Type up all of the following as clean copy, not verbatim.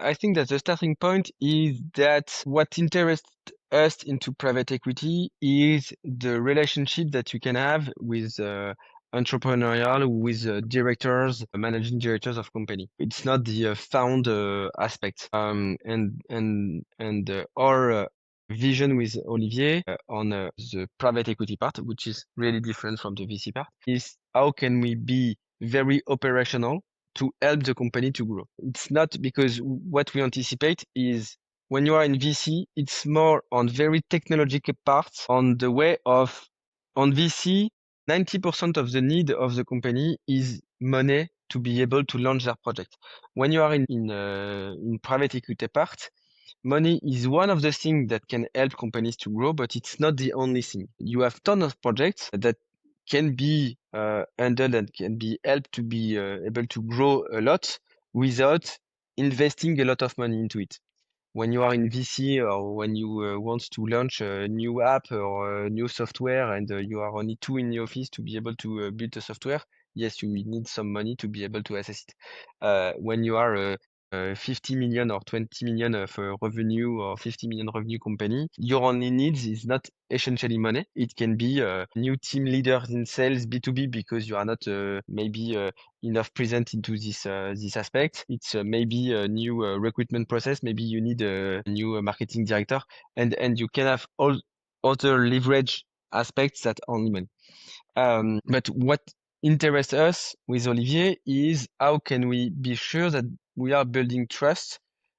I think that the starting point is that what interests us into private equity is the relationship that you can have with entrepreneurial, with directors, managing directors of company. It's not the found aspect. And our vision with Olivier on the private equity part, which is really different from the VC part, is how can we be very operational to help the company to grow. It's not because what we anticipate is when you are in VC, it's more on very technological parts on the way of on VC, 90% of the need of the company is money to be able to launch their project. When you are in private equity part, money is one of the things that can help companies to grow, but it's not the only thing. You have ton of projects that can be handled and can be helped to be able to grow a lot without investing a lot of money into it. When you are in VC or when you want to launch a new app or a new software and you are only two in the office to be able to build the software, yes, you will need some money to be able to assess it. When you are 50 million or 20 million of revenue or 50 million revenue company, your only needs is not essentially money. It can be new team leaders in sales B2B because you are not maybe enough present into this aspect. It's maybe a new recruitment process. Maybe you need a new marketing director, and you can have all other leverage aspects that only money. But what interests us with Olivier is how can we be sure that we are building trust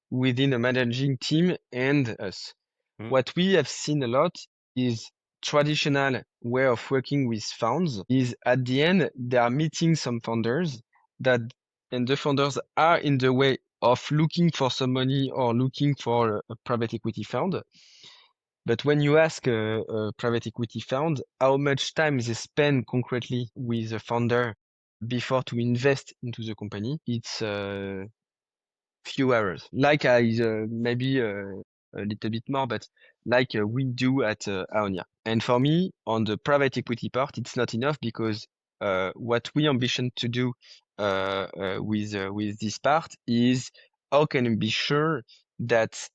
within a managing team and us. What we have seen a lot is traditional way of working with funds is at the end, they are meeting some founders that, and the founders are in the way of looking for some money or looking for a private equity fund. But when you ask a private equity fund how much time they spend concretely with the founder before to invest into the company, it's few hours. Like maybe a little bit more, but like we do at Aonia. And for me, on the private equity part, it's not enough because what we ambition to do with this part is how can we be sure that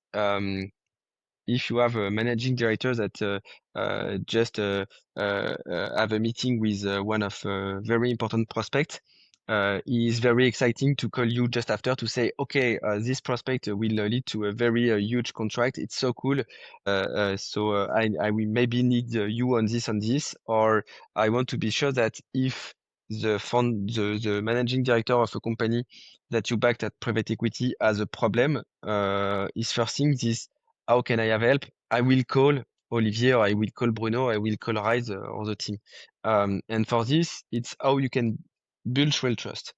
if you have a managing director that just have a meeting with one of very important prospects, is very exciting to call you just after to say, okay, this prospect will lead to a very huge contract. It's so cool. So I will maybe need you on this, or I want to be sure that if the managing director of a company that you backed at private equity has a problem, is first thing this how can I have help? I will call Olivier or I will call Bruno, I will call Rise or the team. And for this, it's how you can build real trust.